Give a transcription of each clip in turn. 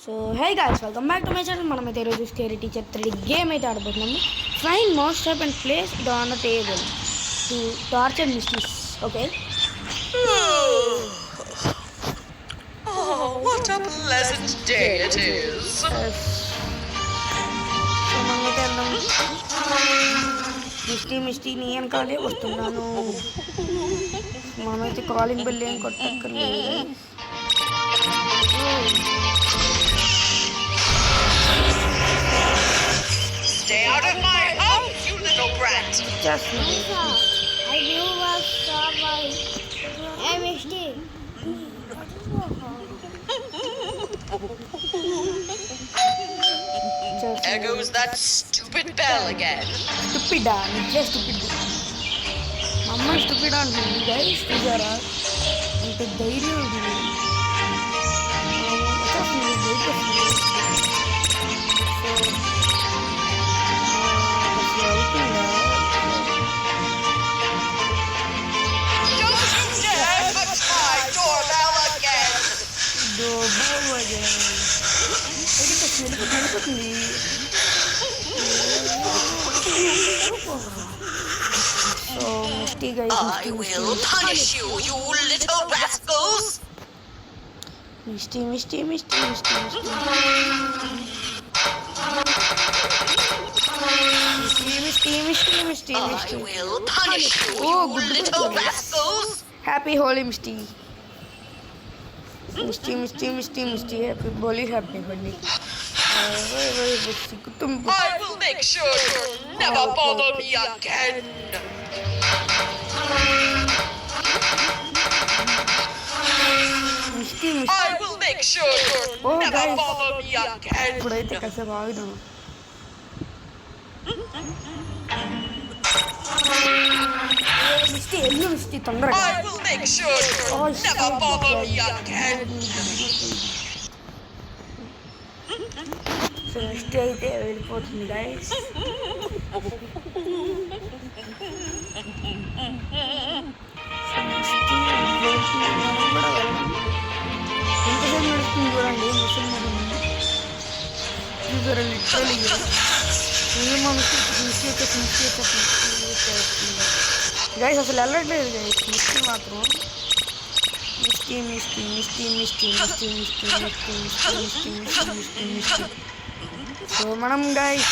So hey guys, welcome back to my channel. మనమైతే ఈరోజు scary teacher 3D game అయితే ఆడబోతున్నాము. Find mousetrap and place it on the table to torture Misty's. Okay. Oh, what a pleasant day it is. So మనమైతే వెళ్దాం. Misty నీ వెనకాలే వస్తున్నాను. మనమైతే కాలింగ్ బెల్ ఏం కొట్టక్కర్లేదు. Stay out of my house, you little brat. Just I do was someone. Hey, Misty. There goes that stupid bell again. స్టూపిడా, నిజే stupid. మా అమ్మ స్టూపిడా అంటుంది. గైస్ చూసారా అంత ధైర్యం ఉంటుంది. Don't you dare touch my doorbell again. So Misty guys, I will punish you, you little rascals. Misty I will punish you, Oh, you good little boy. rascals. Happy Holi Misty. Misty happy Holi. I will make sure you'll never bother me again. Misty I will make sure you'll Oh, never guys. bother me again. ఇప్పుడైతే కాసేపు ఆగుదాం. Misty ఎల్లు Misty తొందరగా. I will make sure you'll Oh, never bother me again. So Misty అయితే వెళ్ళిపోతుంది guys. ఎంతసేపు నడుస్తుంది చూడండి. ముసలి లిటరలీ గైస్ అసలు వెళ్ళట్లేదు గైస్. మిస్టీ మాత్రం మిస్టీ. సో మనం guys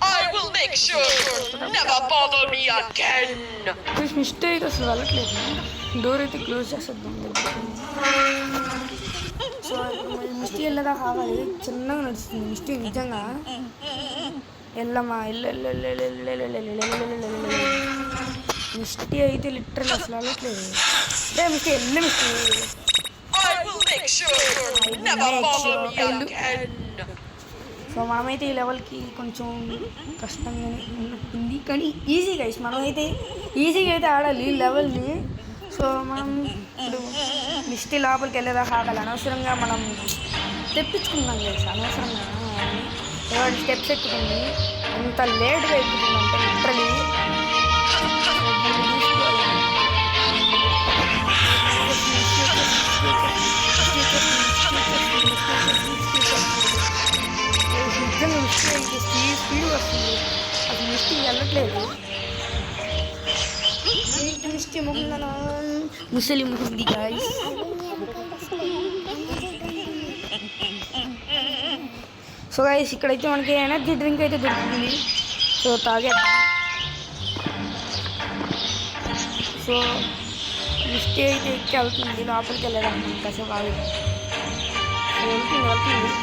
I will make sure you'll never bother me again. Mistake అసలు వెళ్ళట్లేదు. డోర్ అయితే క్లోజ్ చేసేద్దాం. సో మిస్టీ వెళ్ళదా కావాలి. చిన్నగా నడుస్తుంది మిస్టీ నిజంగా. వెళ్ళమ్మా మిస్టీ అయితే లిటరల్ అసలు వెళ్ళట్లేదు. Misty Misty. I will make sure you'll never bother me again. So మనమైతే ఈ లెవెల్కి కొంచెం కష్టంగానే ఉన్నట్టుంది, కానీ ఈజీగా ఇస్ మనమైతే ఈజీగా అయితే ఆడాలి ఈ లెవెల్ని. సో మనం ఇప్పుడు మిస్టీ లోపలికి వెళ్ళేదాకా ఆడాలి. అనవసరంగా మనం తెప్పించుకున్నాం కదా, అనవసరంగా ఎవరి స్టెప్స్ ఎక్కుతుంది. ఎంత లేట్గా ఎక్కుతుంది అంటే లిటరలీ. నిజంగా మిస్టీ అయితే స్పీడ్ వస్తుంది. అది మిస్టీ వెళ్ళట్లేదు. మిస్టీ ముగిందనా ముసలి ముగింది గాయ్స్. సో గాయ్స్ ఇక్కడైతే మనకి ఎనర్జీ డ్రింక్ అయితే దొరుకుతుంది. సో తాగేద్దాం. సో మిస్టీ అయితే ఎక్కి వెళ్తుంది లోపలికి వెళ్ళదాం. కాసేపు ఆగి వెళ్తుంది.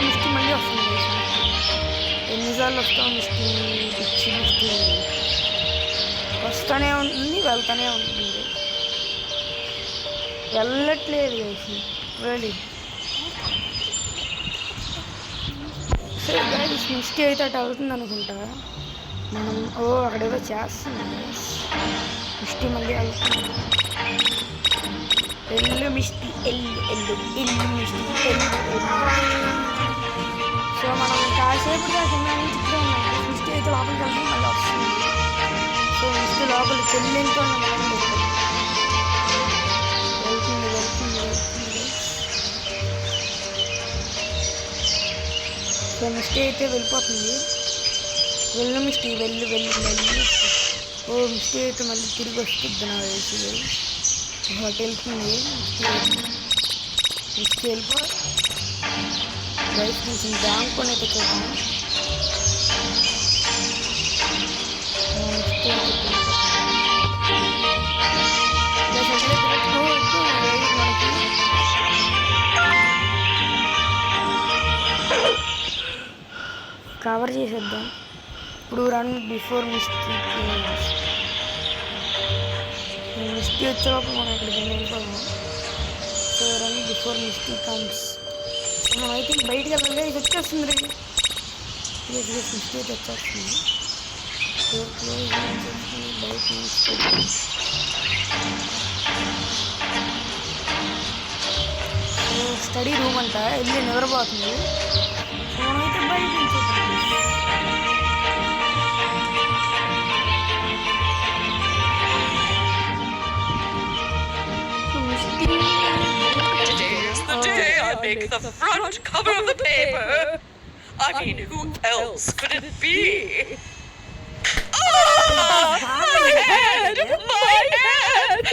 మిస్టీ మళ్ళీ వస్తుంది. ఎన్నిసార్లు వస్తాం మిస్టీ మిస్టీ వస్తూనే ఉంటుంది, వెళ్తూనే ఉంటుంది. వెళ్ళట్లేదు లిటరలీ. సరే గైస్ మిస్టీ అయితే అటు అవుతుంది అనుకుంటా. మనం అక్కడేదో చేస్తుంది. మిస్టీ మళ్ళీ వెళ్తుంది. ఎల్లు మిస్టీ మిస్టీ. సో మనం కాసేపు చిన్న చెల్లెంతో వెళ్తుంది వెళ్తుంది వెళ్తుంది. సో మిస్టీ అయితే వెళ్ళిపోతుంది. వెళ్ళు మిస్టీ, వెళ్ళు వెళ్ళు వెళ్ళు. ఓ మిస్టీ అయితే మళ్ళీ తిరిగి వస్తుంది నా వేసి వెళ్తుంది. మిస్టీ వెళ్ళిపో గైస్. కొంచెం దాంకొని అయితే చూద్దాం. కవర్ చేసేద్దాం ఇప్పుడు. Run before Misty. మిస్టీ వచ్చేలోపు మనం ఇక్కడికి వెళ్ళిపోదాం. So run before Misty comes. మనం అయితే బయటికి వెళ్ళాలి. ఇది వచ్చేస్తుంది రండి. మిస్టీ అయితే వచ్చేస్తుంది. స్టడీ రూమ్ అంట, వెళ్ళి నిద్రపోతుంది. మనమైతే బయట నుంచి Today is the day I make the front cover of the paper. I mean, who else could it be? My head! My head!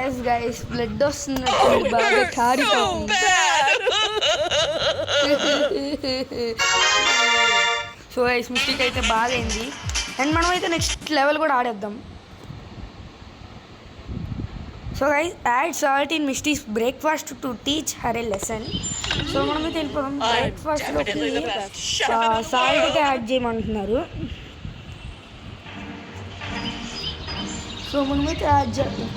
Yes guys, blood వస్తున్నట్టు బాగా కారిపోతుంది. సో గైస్ మిస్టేక్ అయితే బాగైంది. అండ్ మనమైతే నెక్స్ట్ లెవెల్ కూడా ఆడేద్దాం. So guys, add salt in Misty's breakfast to teach her a lesson. So మనమైతే వెళ్ళిపోదాం. బ్రేక్ఫాస్ట్లోకి సాల్ట్ అయితే యాడ్ చేయమంటున్నారు. సో మనమైతే యాడ్ చేద్దాం.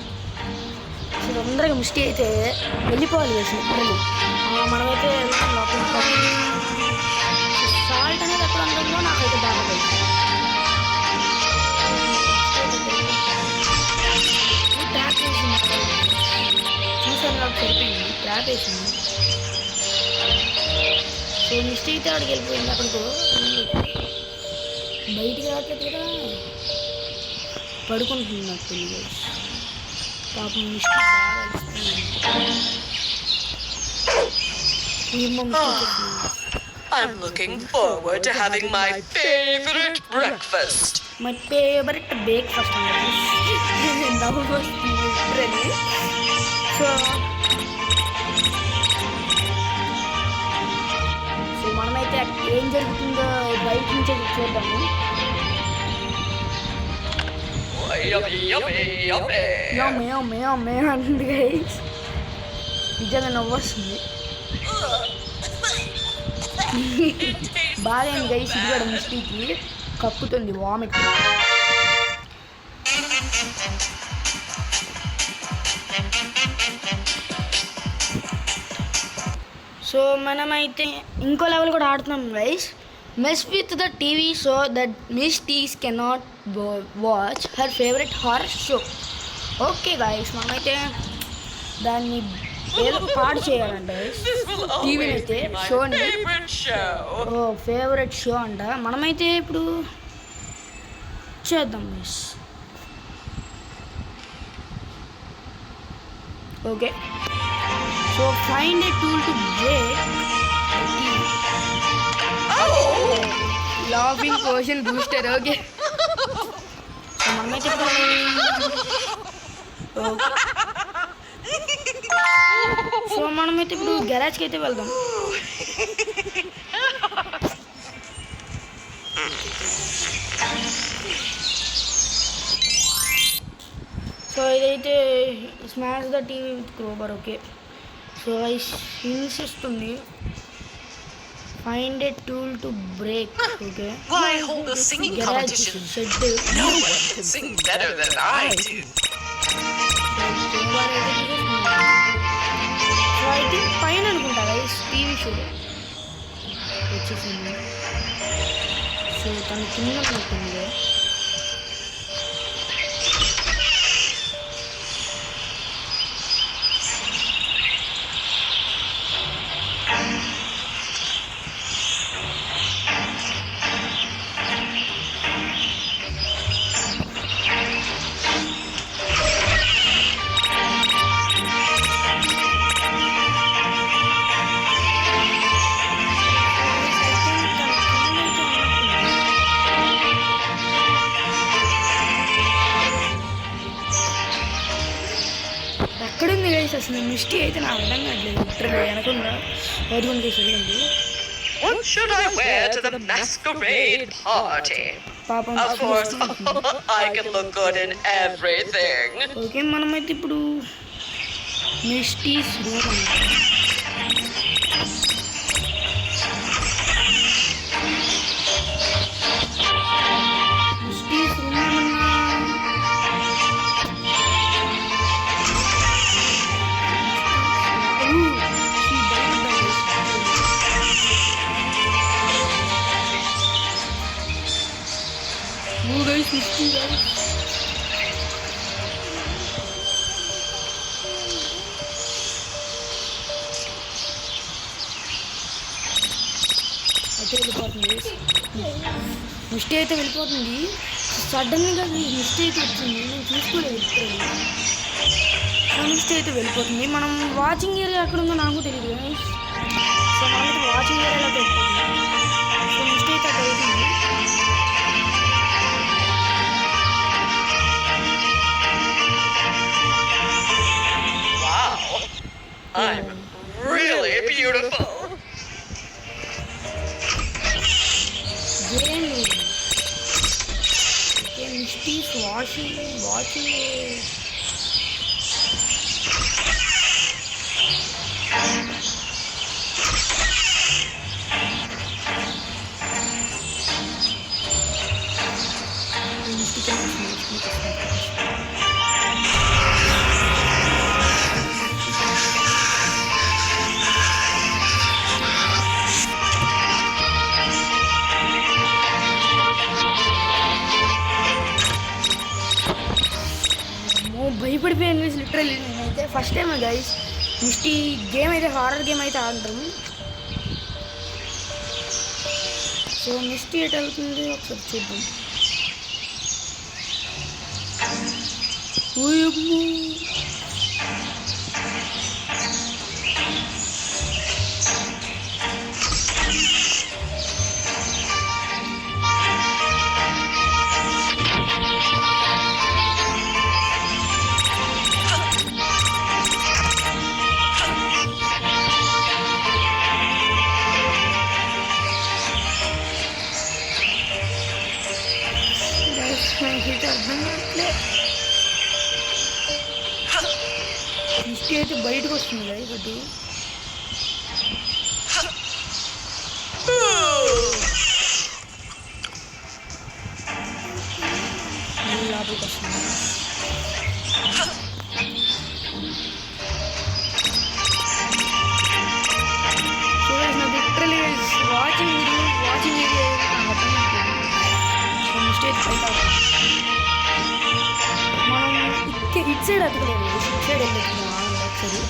సో తొందరగా మిస్టేక్ అయితే వెళ్ళిపోవాలి వేసి పిల్లలు. మనమైతే సాల్ట్ అనేది ఎక్కడ ఉంటుందో నాకైతే బాగా తెలుసు. ట్రాప్ వేసింది చూసాను నాకు సరిపోయింది. ట్రాప్ వేసింది. సో మిస్టేక్ అయితే అక్కడికి వెళ్ళిపోయింది. అక్కడికో బయటికి రావట్లేదు కదా, పడుకుంటుంది నాకు తెలియదు. పాపం మిస్టేక్ బాగా I'm looking forward to having my favorite breakfast. My favorite breakfast. Now literally. So మనమైతే ఏం జరుగుతుందో బయట నుంచే చూద్దాము. Yummy, yummy, yummy. యమ్మే యమ్మే యమ్మే అంటుంది గైస్. నిజంగా నవ్వు వస్తుంది. బాగా గైస్, ఇది కూడా మిస్టేక్కి కప్పుతుంది వామిట్. సో మనమైతే ఇంకో లెవెల్ కూడా ఆడుతున్నాం guys. Mess with the TV so that Misty's cannot watch her favourite horror show. Okay guys, మనమైతే దాన్ని ఏదో పాడు చేయాలంట టీవీ అయితే షోని. ఓ ఫేవరెట్ షో అంట. మనమైతే ఇప్పుడు చేద్దాం miss. Okay, so find a tool to break laughing potion booster. Okay, మనమైతే సో మనమైతే ఇప్పుడు గ్యారేజ్కి అయితే వెళ్దాం. సో ఇదైతే smash the TV with crowbar. Okay, so hints ఇస్తుంది. Find a tool to break. Okay, Why hold a singing competition? No one can sing better than I do. So అయితే పైన అనుకుంటా గైస్ టీవీ షో వచ్చేసింది. So తను కింద ఉంటుంది. Guys అసలు Misty అయితే నా అర్థం కావట్లేదు లిటరల్లీ వెనకుండా పదకొండు కేసు ఉంది. What should I wear to the masquerade party? పాపం Of course, I can look good in everything. Okay మనమైతే ఇప్పుడు మిస్టీస్ రూమ్ అంటాం. మిస్టీస్ రూమ్ ఏమన్నా మిస్టీ అయితే వెళ్ళిపోతుంది. మిస్టీ అయితే వెళ్ళిపోతుంది. సడన్గా మిస్టీ అయితే వచ్చింది, నేను చూసుకోలేదు. మిస్టీ అయితే వెళ్ళిపోతుంది. మనం వాచింగ్ ఏరియా ఎక్కడ ఉందో నాకు తెలియదు. సో మనమైతే వాచింగ్ ఏరియాలోకి వెళ్ళిపోతుంది. సో మిస్టీ అయితే అక్కడ అవుతుంది. Wow, I'm really beautiful. Misty's watching భయపడిపోయాను లిటరల్లీ. నేనైతే first time guys Misty game అయితే హారర్ గేమ్ అయితే ఆడటం. సో మిస్టీ ఎట్ అవుతుంది ఒకసారి చూద్దాం. మిస్టీ అయితే బయటకు వస్తుంది కదా ఒకటి. లోపలికి వస్తుంది. సో నాకు literally watching area so Misty అయితే బయట మనం ఇట్ సైడ్ అతకలేదు, ఇట్ సైడ్ వెళ్ళేది ఒకసారి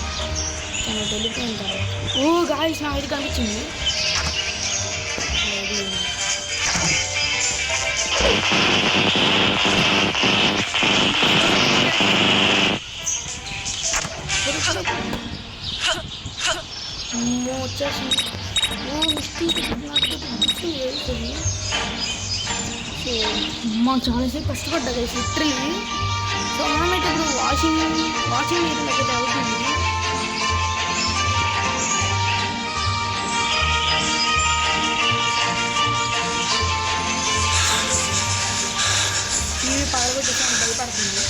తను వెళ్ళిపోయిన తర్వాత. ఓ గాయస్ నాకు ఇది కనిపించింది. వచ్చేసింది. ఓ మిస్టీ వేస్తుంది. సో అమ్మ చాలాసేపు కష్టపడ్డా గైస్ లిటరల్లీ. సో మనమైతే ఇప్పుడు వాషింగ్ ఏరియాలోకి అయితే అవుతుంది. టీవీ పగలగొట్టేసి భయపడుతుంది.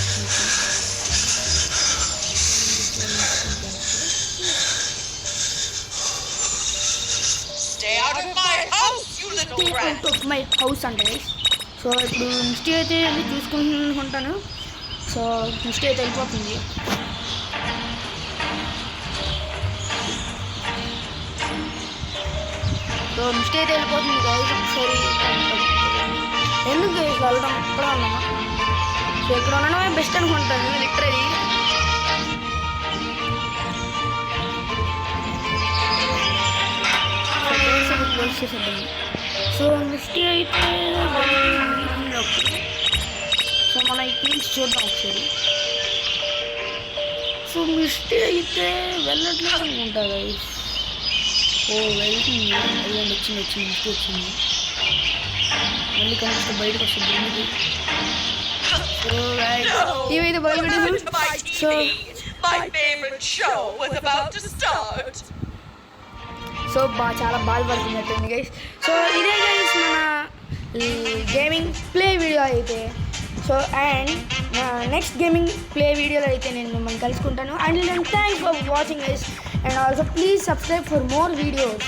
Stay out of my house, you little rat. Out of my house అంటే. సో ఇప్పుడు మిస్టీ అయితే వెళ్ళి చూసుకుంటాను. సో మిస్టీ అయితే వెళ్ళిపోతుంది. సో మిస్టీ అయితే వెళ్ళిపోతుంది గైస్. ఒకసారి ఎందుకు గైస్ వెళ్ళడం ఇక్కడ ఉన్నామా? సో ఇక్కడ ఉండడమే బెస్ట్ అనుకుంటాను లిటరల్లీ. సో మిస్టీ అయితే సో మనం ఇక్కడి నుంచి చూద్దాం ఒకసారి. సో మిస్టీ అయితే వెళ్ళట్లేదు అనుకుంటా గైస్. ఓ వెళ్తుంది. అయ్యండి వచ్చింది మిస్టీ వచ్చింది. మళ్ళీ కనిపిస్తే బయటకు వస్తుంది ఎందుకు. సో ఇవైతే బయలుపెట్టేసి so My favorite show was about to start. So చాలా బాధపడుతున్నట్టుంది గైస్. సో ఇదే గైస్ మన గేమింగ్ ప్లే వీడియో అయితే. So and next gaming play వీడియోలో అయితే నేను మిమ్మల్ని కలుసుకుంటాను. And thanks for watching guys. And also please subscribe for more videos.